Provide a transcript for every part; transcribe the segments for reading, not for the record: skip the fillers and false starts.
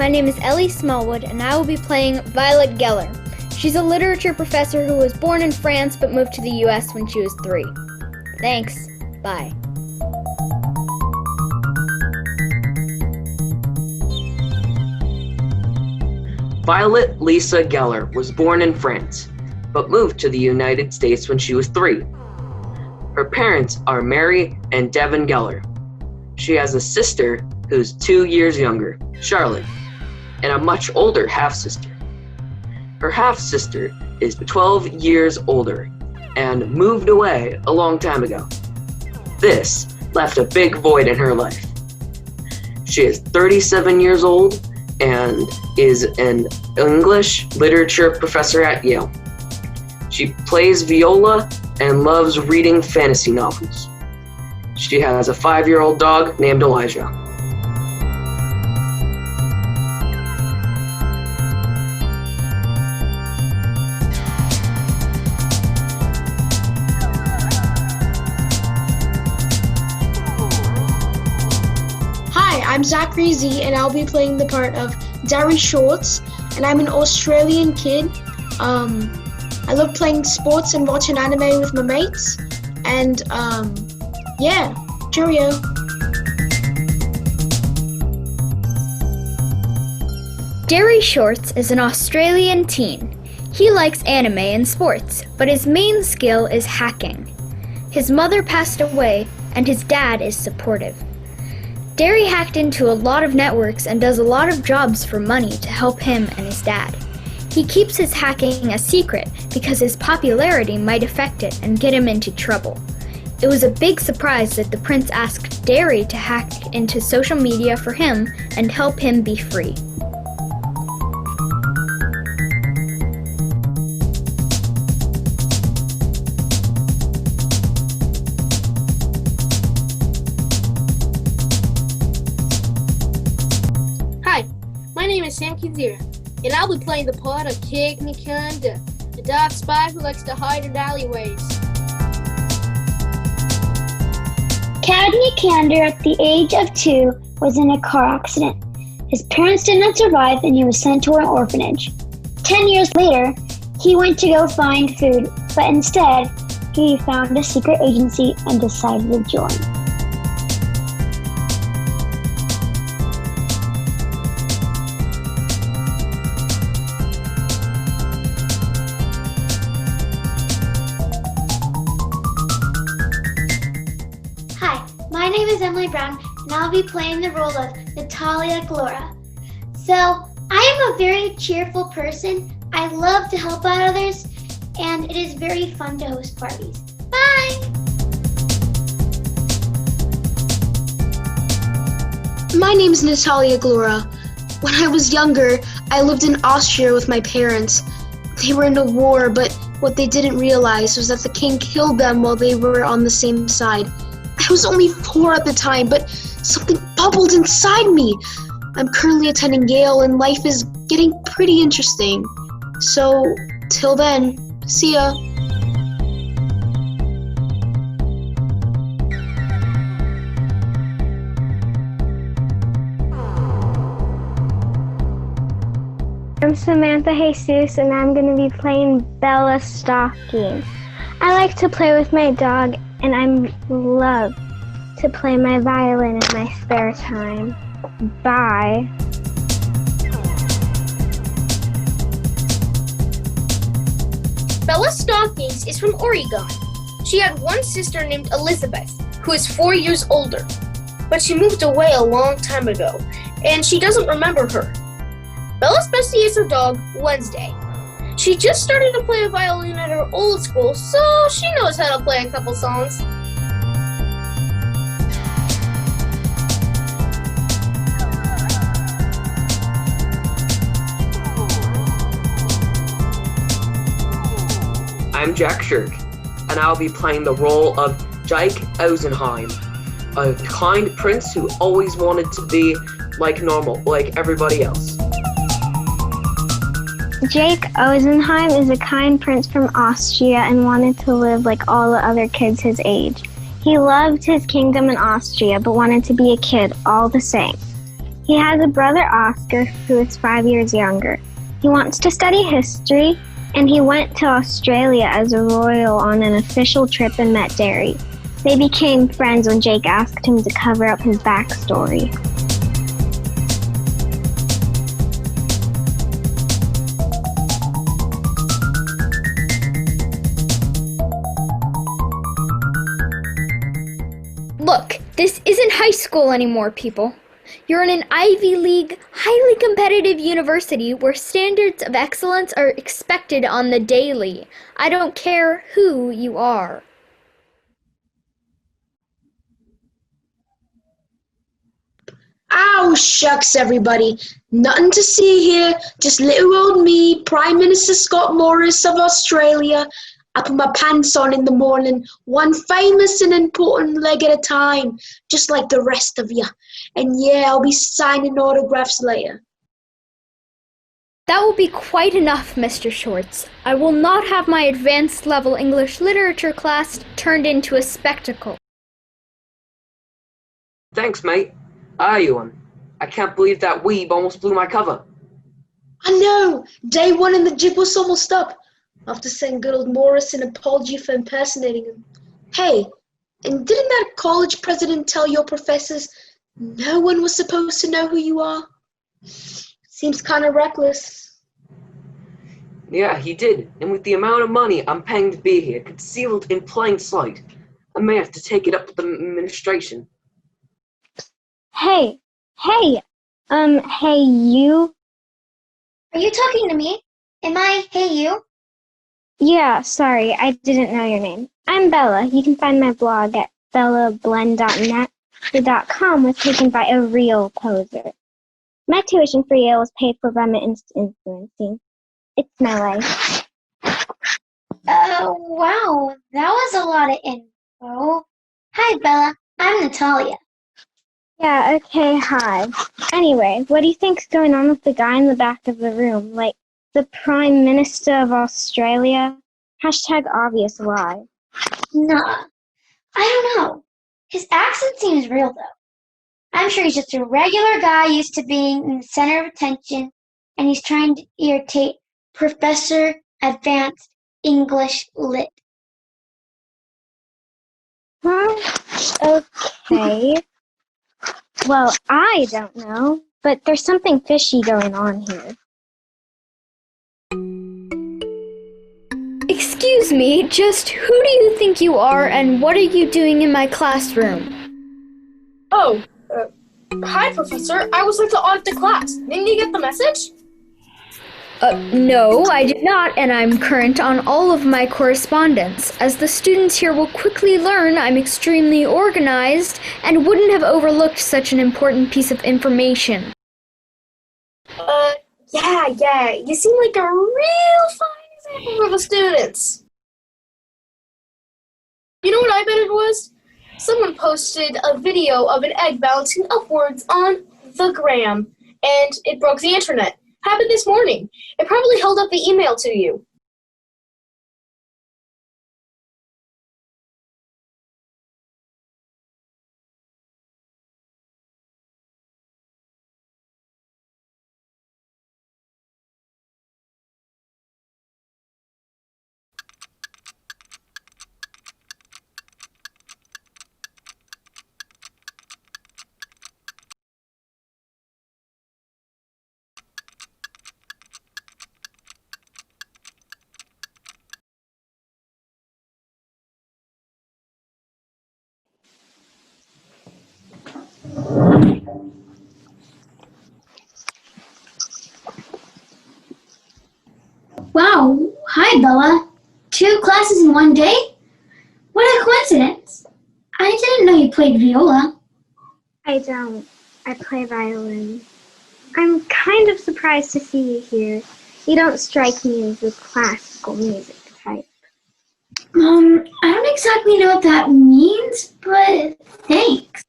my name is Ellie Smallwood, and I will be playing Violet Geller. She's a literature professor who was born in France but moved to the US when she was 3. Thanks. Bye. Violet Lisa Geller was born in France, but moved to the United States when she was 3. Her parents are Mary and Devin Geller. She has a sister who's 2 years younger, Charlotte, and a much older half-sister. Her half-sister is 12 years older and moved away a long time ago. This left a big void in her life. She is 37 years old and is an English literature professor at Yale. She plays viola and loves reading fantasy novels. She has a 5-year-old dog named Elijah. Hi, I'm Zachary Z, and I'll be playing the part of Derry Shorts, and I'm an Australian kid. I love playing sports and watching anime with my mates, and yeah, cheerio. Derry Shorts is an Australian teen. He likes anime and sports, but his main skill is hacking. His mother passed away, and his dad is supportive. Derry hacked into a lot of networks and does a lot of jobs for money to help him and his dad. He keeps his hacking a secret because his popularity might affect it and get him into trouble. It was a big surprise that the prince asked Derry to hack into social media for him and help him be free. Hi, my name is Sam Kizira, and I'll be playing the part of Kid Nikanda, a dark spy who likes to hide in alleyways. Cad Nikander, at the age of 2, was in a car accident. His parents did not survive and he was sent to an orphanage. 10 years later, he went to go find food, but instead, he found a secret agency and decided to join. My name is Emily Brown, and I'll be playing the role of Natalia Glora. So, I am a very cheerful person. I love to help out others, and it is very fun to host parties. Bye! My name is Natalia Glora. When I was younger, I lived in Austria with my parents. They were in a war, but what they didn't realize was that the king killed them while they were on the same side. I was only 4 at the time, but something bubbled inside me. I'm currently attending Yale, and life is getting pretty interesting. So, till then, see ya. I'm Samantha Jesus, and I'm going to be playing Bella Stocking. I like to play with my dog, and I love to play my violin in my spare time. Bye. Bella Stockings is from Oregon. She had one sister named Elizabeth, who is 4 years older, but she moved away a long time ago, and she doesn't remember her. Bella's bestie is her dog, Wednesday. She just started to play a violin at her old school, so she knows how to play a couple songs. I'm Jack Shirk, and I'll be playing the role of Jake Ozenheim, a kind prince who always wanted to be like normal, like everybody else. Jake Ozenheim is a kind prince from Austria and wanted to live like all the other kids his age. He loved his kingdom in Austria, but wanted to be a kid all the same. He has a brother, Oscar, who is 5 years younger. He wants to study history, and he went to Australia as a royal on an official trip and met Derry. They became friends when Jake asked him to cover up his backstory. Look, this isn't high school anymore, people. You're in an Ivy League, highly competitive university where standards of excellence are expected on the daily. I don't care who you are. Ow, shucks, everybody. Nothing to see here. Just little old me, Prime Minister Scott Morris of Australia. I put my pants on in the morning, one famous and important leg at a time, just like the rest of you. And yeah, I'll be signing autographs later. That will be quite enough, Mr. Shorts. I will not have my advanced level English literature class turned into a spectacle. Thanks, mate. Ewan, I can't believe that weeb almost blew my cover. I know, day one and the jig was almost up. After saying good old Morris an apology for impersonating him. Hey, and didn't that college president tell your professors no one was supposed to know who you are? Seems kind of reckless. Yeah, he did. And with the amount of money I'm paying to be here, concealed in plain sight, I may have to take it up with the administration. Hey, you. Are you talking to me? Am I, hey you? Yeah, sorry, I didn't know your name. I'm Bella. You can find my blog at bellablend.net. The .com was taken by a real poser. My tuition for Yale was paid for by my influencing. It's my life. Wow, that was a lot of info. Hi, Bella. I'm Natalia. Yeah, okay, hi. Anyway, what do you think's going on with the guy in the back of the room? Like, the Prime Minister of Australia? Hashtag obvious why. Nah, I don't know. His accent seems real, though. I'm sure he's just a regular guy used to being in the center of attention, and he's trying to irritate Professor Advanced English Lit. Huh? Okay. Well, I don't know, but there's something fishy going on here. Excuse me, just who do you think you are and what are you doing in my classroom? Oh, hi, Professor. I was late to audit the class. Didn't you get the message? No, I did not, and I'm current on all of my correspondence. As the students here will quickly learn, I'm extremely organized and wouldn't have overlooked such an important piece of information. Yeah. You seem like a real fine example of a student. You know what I bet it was? Someone posted a video of an egg bouncing upwards on the gram, and it broke the internet. Happened this morning. It probably held up the email to you. Wow, hi, Bella. 2 classes in one day? What a coincidence. I didn't know you played viola. I don't. I play violin. I'm kind of surprised to see you here. You don't strike me as the classical music type. I don't exactly know what that means, but thanks.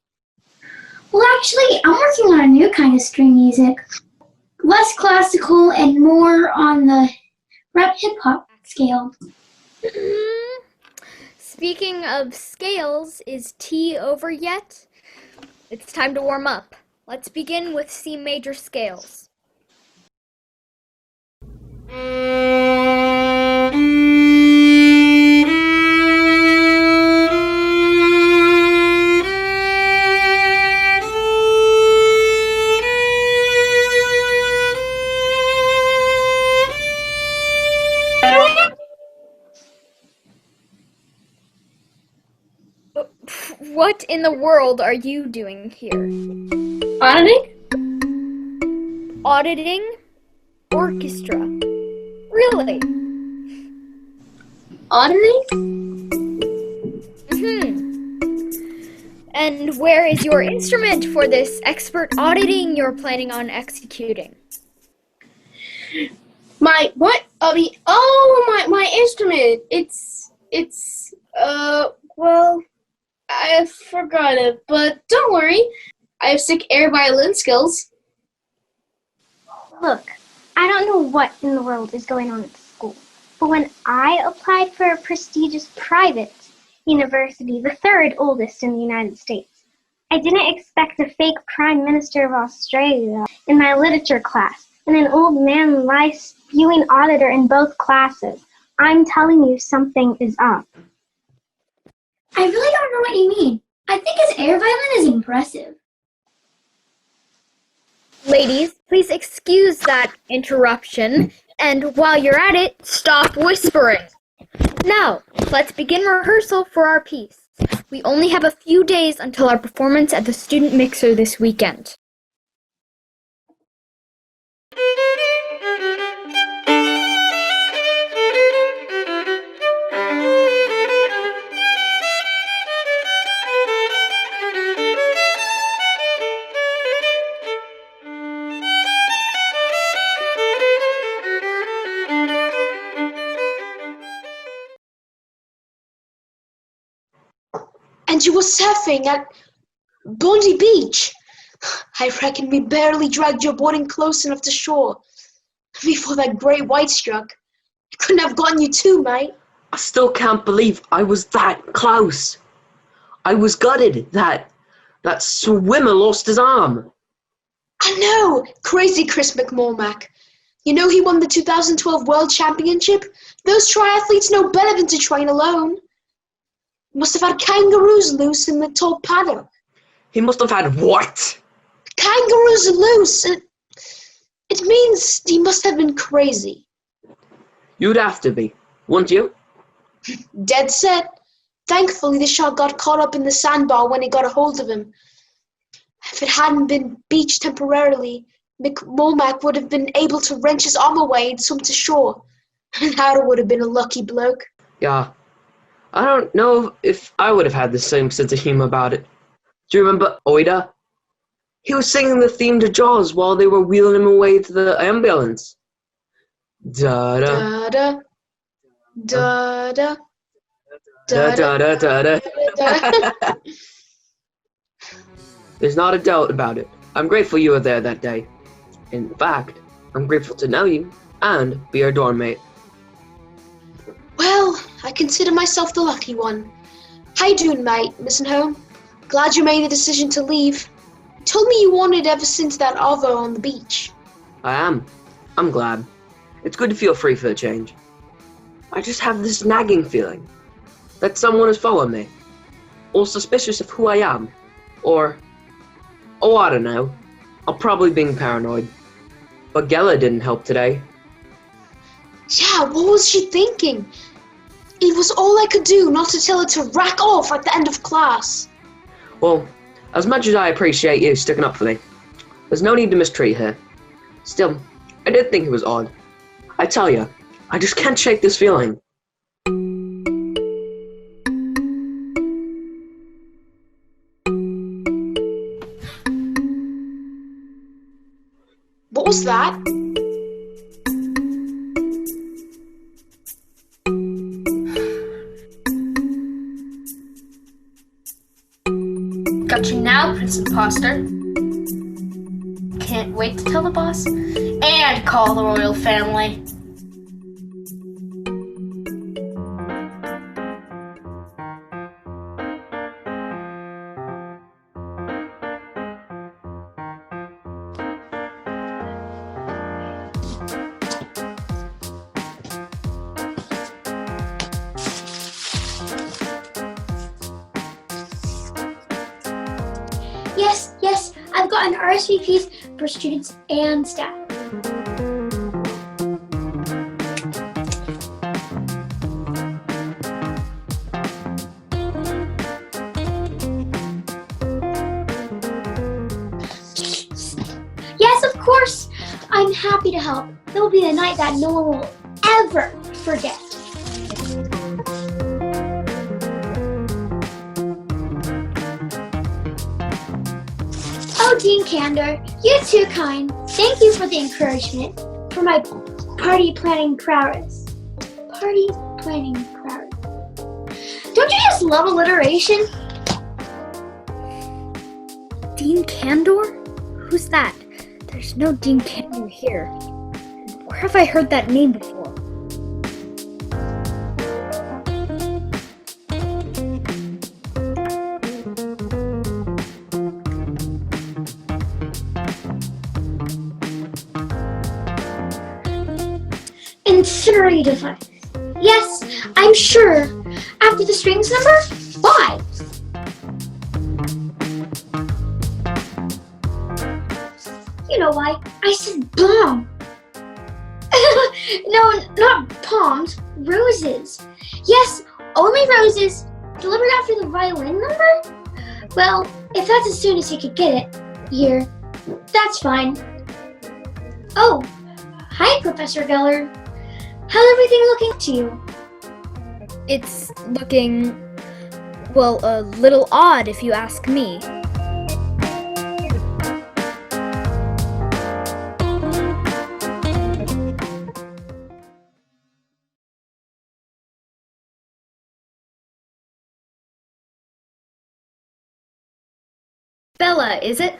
Well, actually, I'm working on a new kind of string music. Less classical and more on the rap hip-hop scale. Speaking of scales, is tea over yet? It's time to warm up. Let's begin with C major scales. What in the world are you doing here? Auditing? Auditing orchestra. Really? Auditing? And where is your instrument for this expert auditing you're planning on executing? My what? My instrument. Well, I forgot it, but don't worry. I have sick air violin skills. Look, I don't know what in the world is going on at school, but when I applied for a prestigious private university, the third oldest in the United States, I didn't expect a fake Prime Minister of Australia in my literature class and an old man spewing auditor in both classes. I'm telling you, something is up. I really don't know what you mean. I think his air violin is impressive. Ladies, please excuse that interruption, and while you're at it, stop whispering. Now, let's begin rehearsal for our piece. We only have a few days until our performance at the Student Mixer this weekend. And you were surfing at Bondi Beach. I reckon we barely dragged your board in close enough to shore before that great white struck. I couldn't have gotten you too, mate. I still can't believe I was that close. I was gutted that swimmer lost his arm. I know, crazy Chris McCormack. You know he won the 2012 World Championship? Those triathletes know better than to train alone. Must have had kangaroos loose in the top paddock. He must have had what? Kangaroos loose. It means he must have been crazy. You'd have to be, wouldn't you? Dead set. Thankfully, the shark got caught up in the sandbar when it got a hold of him. If it hadn't been beached temporarily, McCormack would have been able to wrench his arm away and swim to shore. And that would have been a lucky bloke. Yeah. I don't know if I would have had the same sense of humor about it. Do you remember Oida? He was singing the theme to Jaws while they were wheeling him away to the ambulance. Da-da. Da-da. Da-da. Da-da-da-da-da. There's not a doubt about it. I'm grateful you were there that day. In fact, I'm grateful to know you and be your dorm mate. Well, I consider myself the lucky one. How you doing, mate? Missing home? Glad you made the decision to leave. You told me you wanted ever since that Arvo on the beach. I am. I'm glad. It's good to feel free for a change. I just have this nagging feeling that someone is following me, or suspicious of who I am, or, I don't know. I'm probably being paranoid. But Gela didn't help today. Yeah, what was she thinking? It was all I could do not to tell her to rack off at the end of class. Well, as much as I appreciate you sticking up for me, there's no need to mistreat her. Still, I did think it was odd. I tell you, I just can't shake this feeling. What was that? Got you now, Prince Imposter. Can't wait to tell the boss and call the royal family. and RSVPs for students and staff. Yes, of course. I'm happy to help. It will be a night that no one will ever forget. Oh, Dean Candor, you're too kind. Thank you for the encouragement for my party planning prowess. Party planning prowess. Don't you just love alliteration? Dean Candor? Who's that? There's no Dean Candor here. Where have I heard that name before? Incinerate device. Yes, I'm sure. After the strings number? Why? You know why? I said bomb. No, not palms. Roses. Yes, only roses. Delivered after the violin number? Well, if that's as soon as you could get it, here, that's fine. Oh, hi, Professor Geller. How's everything looking to you? It's looking, well, a little odd if you ask me. Bella, is it?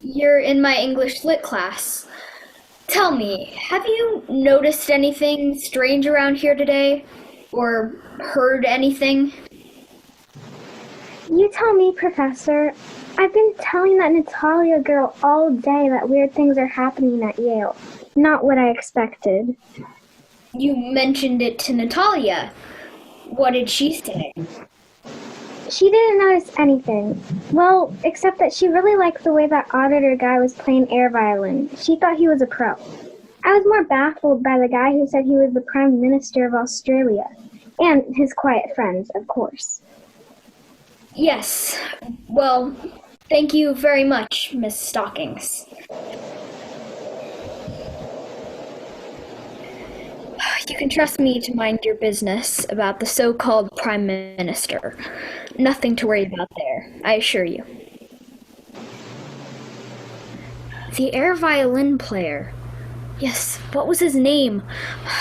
You're in my English Lit class. Tell me, have you noticed anything strange around here today? Or heard anything? You tell me, Professor. I've been telling that Natalia girl all day that weird things are happening at Yale. Not what I expected. You mentioned it to Natalia. What did she say? She didn't notice anything. Well, except that she really liked the way that auditor guy was playing air violin. She thought he was a pro. I was more baffled by the guy who said he was the Prime Minister of Australia. And his quiet friends, of course. Yes. Well, thank you very much, Miss Stockings. You can trust me to mind your business about the so-called Prime Minister. Nothing to worry about there, I assure you. The air violin player. Yes, what was his name?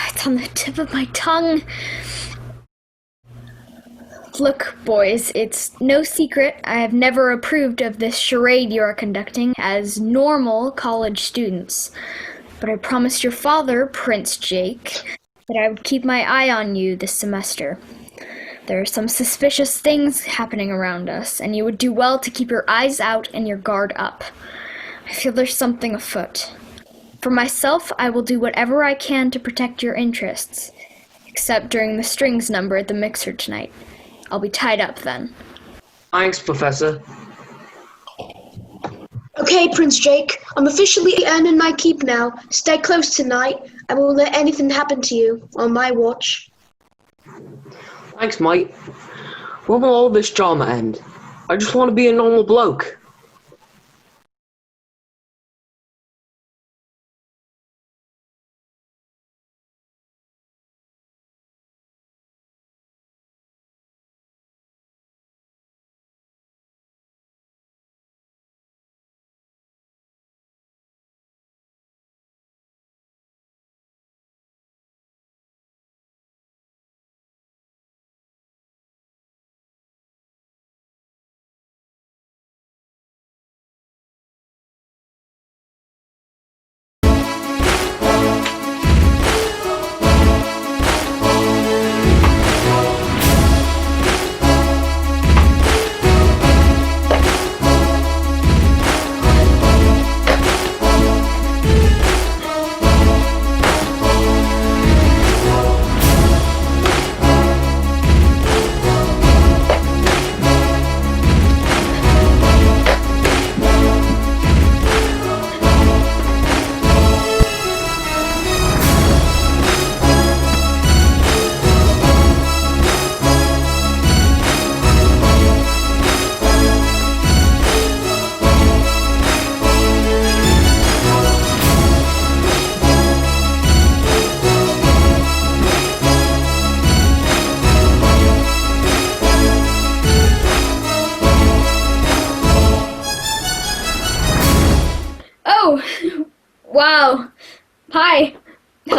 It's on the tip of my tongue. Look, boys, it's no secret I have never approved of this charade you are conducting as normal college students. But I promised your father, Prince Jake, that I would keep my eye on you this semester. There are some suspicious things happening around us, and you would do well to keep your eyes out and your guard up. I feel there's something afoot. For myself, I will do whatever I can to protect your interests, except during the strings number at the mixer tonight. I'll be tied up then. Thanks, Professor. Okay, Prince Jake, I'm officially earning my keep now. Stay close tonight. I won't let anything happen to you on my watch. Thanks, mate. When will all this drama end? I just want to be a normal bloke.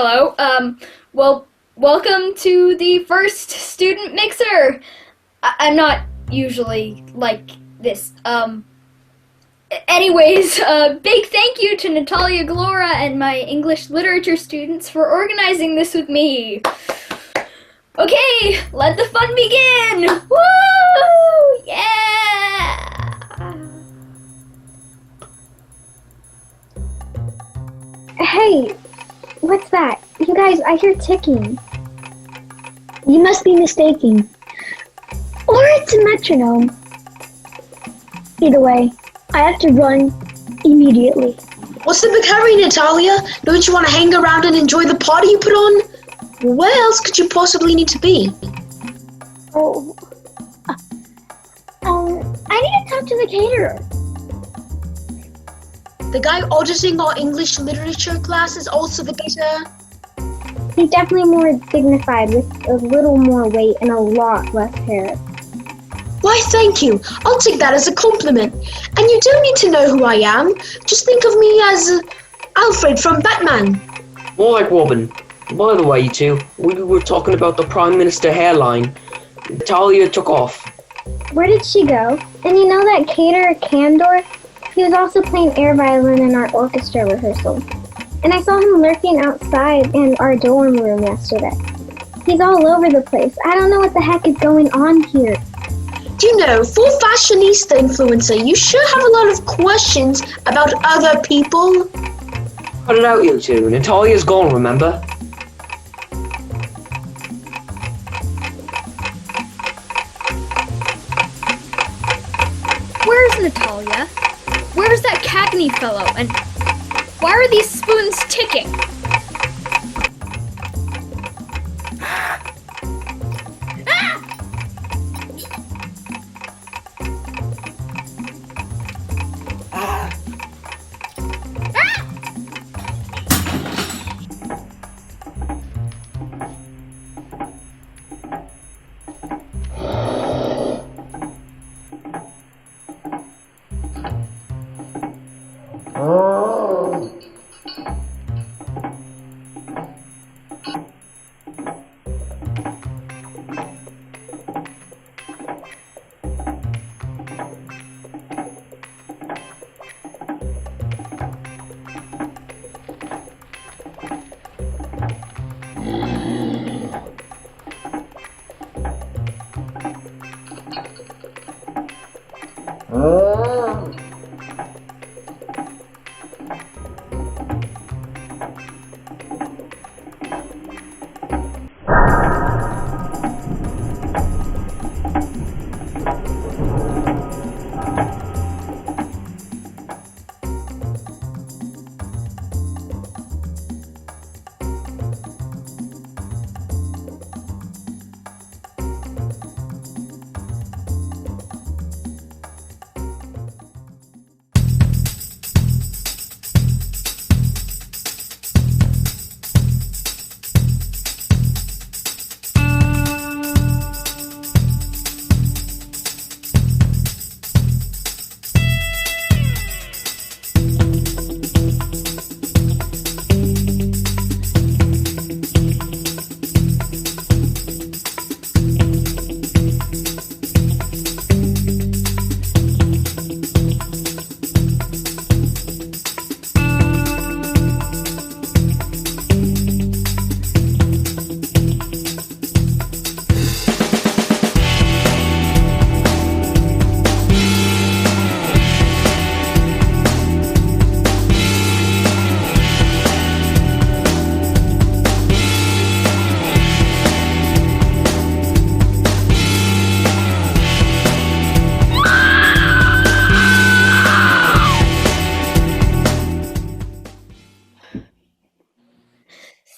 Hello. Well, welcome to the first student mixer. I'm not usually like this. Anyways, big thank you to Natalia Glora and my English literature students for organizing this with me. Okay, let the fun begin! Woo! Yeah! Hey, what's that? You guys, I hear ticking. You must be mistaken. Or it's a metronome. Either way, I have to run immediately. What's the big hurry, Natalia? Don't you want to hang around and enjoy the party you put on? Where else could you possibly need to be? Oh, I need to talk to the caterer. The guy auditing our English literature class is also the caterer. He's definitely more dignified with a little more weight and a lot less hair. Why, thank you. I'll take that as a compliment. And you don't need to know who I am. Just think of me as Alfred from Batman. More like Robin. By the way, you two, we were talking about the Prime Minister hairline. Natalia took off. Where did she go? And you know that caterer Candor? He was also playing air violin in our orchestra rehearsal. And I saw him lurking outside in our dorm room yesterday. He's all over the place. I don't know what the heck is going on here. Do you know, for a fashionista influencer, you sure have a lot of questions about other people. Cut it out, you two. Natalia's gone, remember? Where's Natalia? Where's that Cagney fellow? And why are these spoons ticking?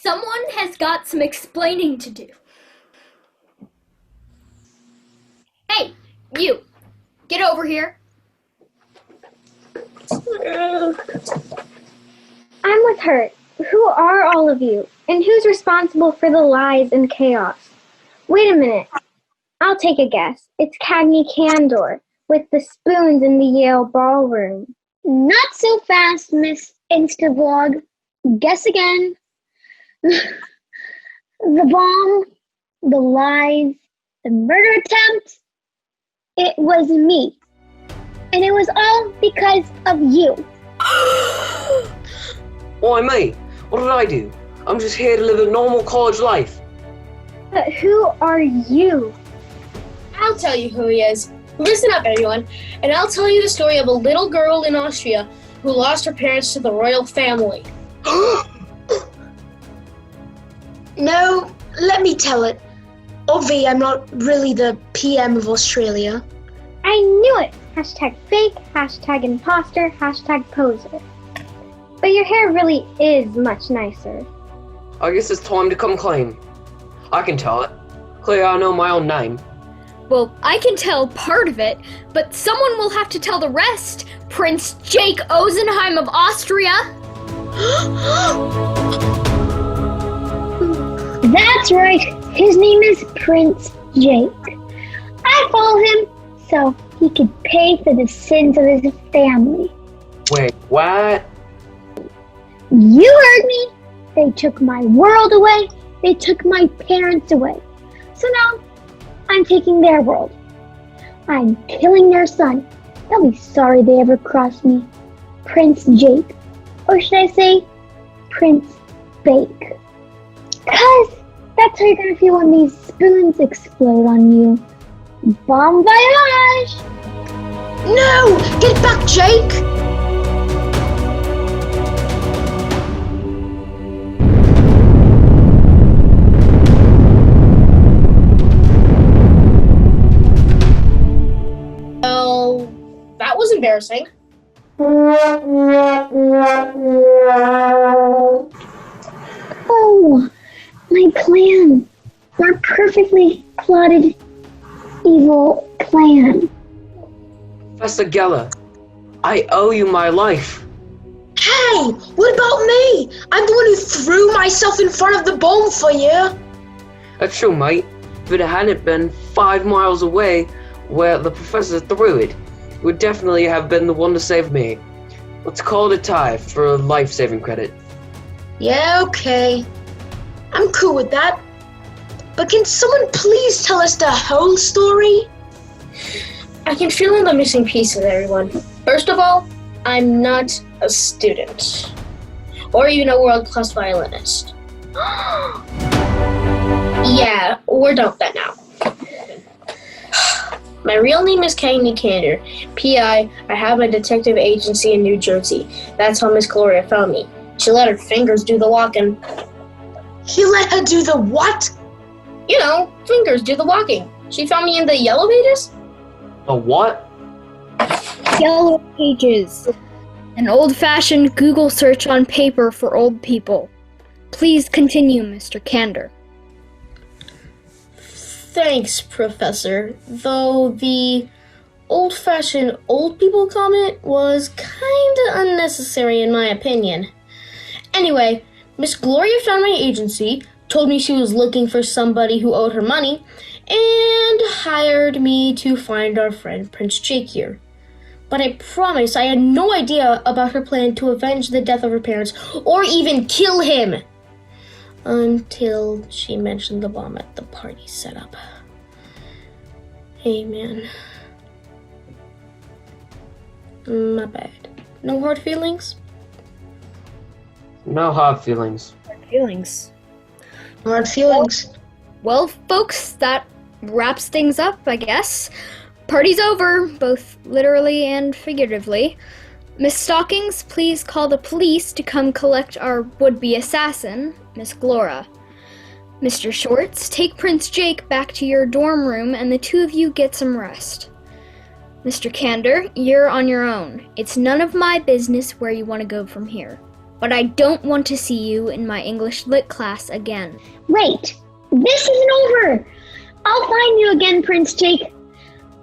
Someone has got some explaining to do. Hey, you! Get over here. I'm with her. Who are all of you? And who's responsible for the lies and chaos? Wait a minute. I'll take a guess. It's Cagney Candor with the spoons in the Yale ballroom. Not so fast, Miss Instavlog. Guess again. The bomb, the lies, the murder attempt, it was me. And it was all because of you. Why me? What did I do? I'm just here to live a normal college life. But who are you? I'll tell you who he is. Listen up, everyone, and I'll tell you the story of a little girl in Austria who lost her parents to the royal family. No, let me tell it. Obvi, I'm not really the PM of Australia. I knew it! Hashtag fake, hashtag imposter, hashtag poser. But your hair really is much nicer. I guess it's time to come clean. I can tell it. Clearly I know my own name. Well, I can tell part of it, but someone will have to tell the rest. Prince Jake Osenheim of Austria. That's right. His name is Prince Jake. I follow him so he could pay for the sins of his family. Wait, what? You heard me. They took my world away. They took my parents away. So now I'm taking their world. I'm killing their son. They'll be sorry they ever crossed me. Prince Jake. Or should I say, Prince Bake. 'Cause that's how you're gonna feel when these spoons explode on you. Bon voyage! No! Get back, Jake! Well, that was embarrassing. Oh, my plan. Our perfectly plotted evil plan. Professor Geller, I owe you my life. Hey, what about me? I'm the one who threw myself in front of the bomb for you. That's true, mate. If it hadn't been 5 miles away where the professor threw it, you would definitely have been the one to save me. Let's call it a tie for a life-saving credit. Yeah, okay. I'm cool with that. But can someone please tell us the whole story? I can fill in the missing pieces, everyone. First of all, I'm not a student. Or even a world-class violinist. Yeah, we're done with that now. My real name is Cagney Kander. PI, I have a detective agency in New Jersey. That's how Miss Gloria found me. She let her fingers do the walking. He let her do the what? You know, fingers do the walking. She found me in the Yellow Pages. A what? Yellow Pages. An old-fashioned Google search on paper for old people. Please continue, Mr. Kander. Thanks, Professor. Though the old-fashioned old people comment was kinda unnecessary in my opinion. Anyway, Miss Gloria found my agency, told me she was looking for somebody who owed her money, and hired me to find our friend Prince Jake here. But I promise I had no idea about her plan to avenge the death of her parents or even kill him. Until she mentioned the bomb at the party setup. Hey, man. My bad. No hard feelings? No hard feelings. Feelings. Hard feelings. Well, folks, that wraps things up, I guess. Party's over, both literally and figuratively. Miss Stockings, please call the police to come collect our would-be assassin, Miss Glora. Mr. Shorts, take Prince Jake back to your dorm room and the two of you get some rest. Mr. Kander, you're on your own. It's none of my business where you want to go from here. But I don't want to see you in my English Lit class again. Wait, this isn't over. I'll find you again, Prince Jake.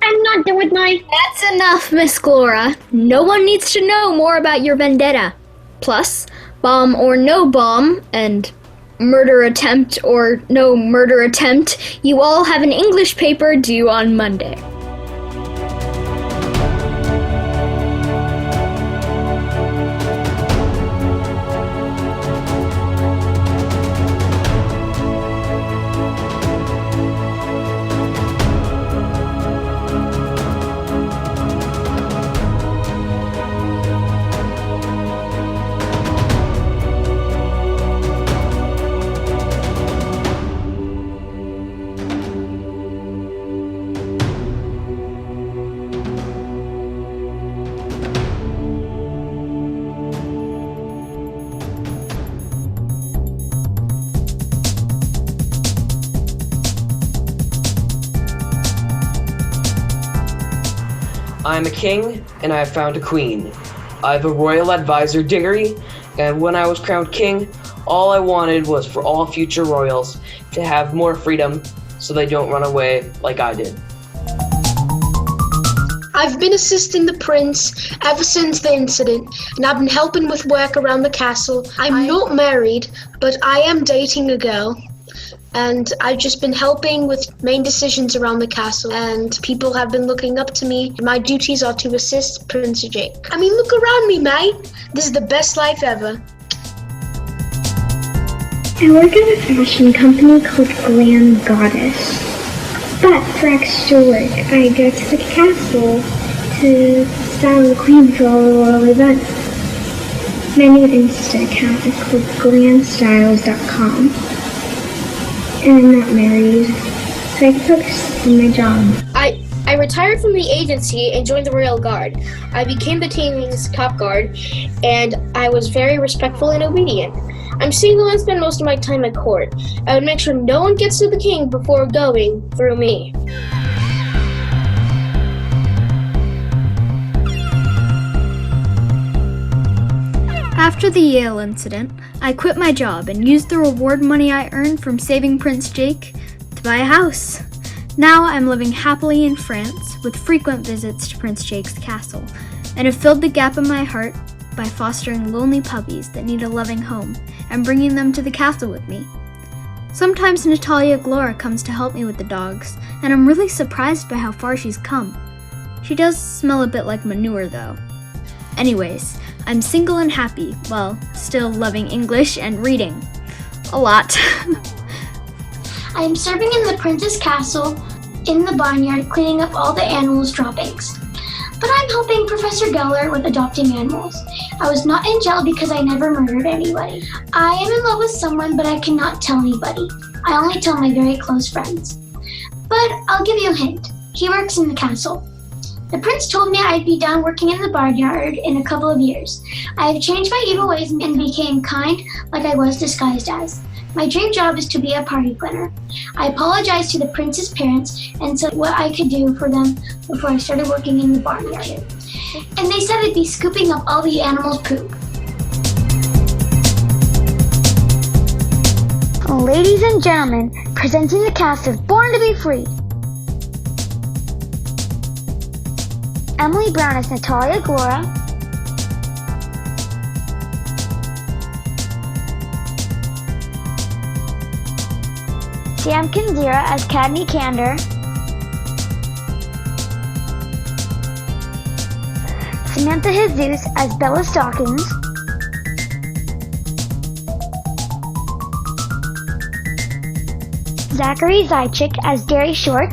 I'm not done with my... That's enough, Miss Glora. No one needs to know more about your vendetta. Plus, bomb or no bomb, and murder attempt or no murder attempt, you all have an English paper due on Monday. I'm a king, and I have found a queen. I have a royal advisor degree, and when I was crowned king, all I wanted was for all future royals to have more freedom so they don't run away like I did. I've been assisting the prince ever since the incident, and I've been helping with work around the castle. I'm not married, but I am dating a girl, and I've just been helping with main decisions around the castle, and people have been looking up to me. My duties are to assist Prince Jake. I mean, look around me, mate. This is the best life ever. I work at a fashion company called Glam Goddess. But for extra work, I go to the castle to style the queen for all the royal events. My new Insta account is called glamstyles.com. And I'm not married, so I can focus on my job. I retired from the agency and joined the Royal Guard. I became the king's top guard, and I was very respectful and obedient. I'm single and spend most of my time at court. I would make sure no one gets to the king before going through me. After the Yale incident, I quit my job and used the reward money I earned from saving Prince Jake to buy a house. Now I'm living happily in France with frequent visits to Prince Jake's castle, and have filled the gap in my heart by fostering lonely puppies that need a loving home and bringing them to the castle with me. Sometimes Natalia Glora comes to help me with the dogs, and I'm really surprised by how far she's come. She does smell a bit like manure though. Anyways, I'm single and happy, while still loving English and reading. A lot. I am serving in the prince's castle in the barnyard, cleaning up all the animals' droppings. But I'm helping Professor Geller with adopting animals. I was not in jail because I never murdered anybody. I am in love with someone, but I cannot tell anybody. I only tell my very close friends. But I'll give you a hint. He works in the castle. The prince told me I'd be done working in the barnyard in a couple of years. I have changed my evil ways and became kind like I was disguised as. My dream job is to be a party planner. I apologized to the prince's parents and said what I could do for them before I started working in the barnyard. And they said I'd be scooping up all the animals' poop. Ladies and gentlemen, presenting the cast of Born to be Free. Emily Brown as Natalia Glora. Sam Kanzira as Cadney Candor. Samantha Jesus as Bella Stockings. Zachary Zychik as Gary Short.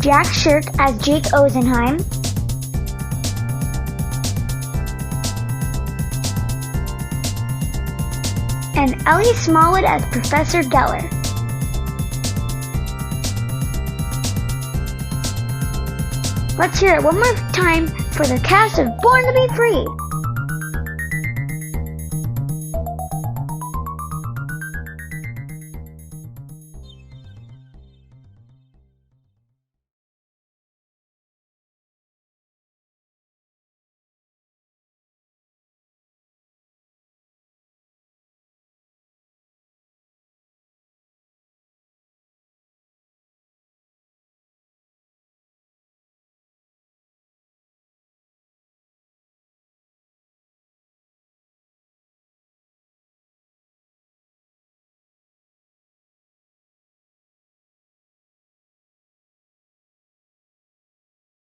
Jack Shirk as Jake Ozenheim. And Ellie Smallwood as Professor Geller. Let's hear it one more time for the cast of Born to be Free.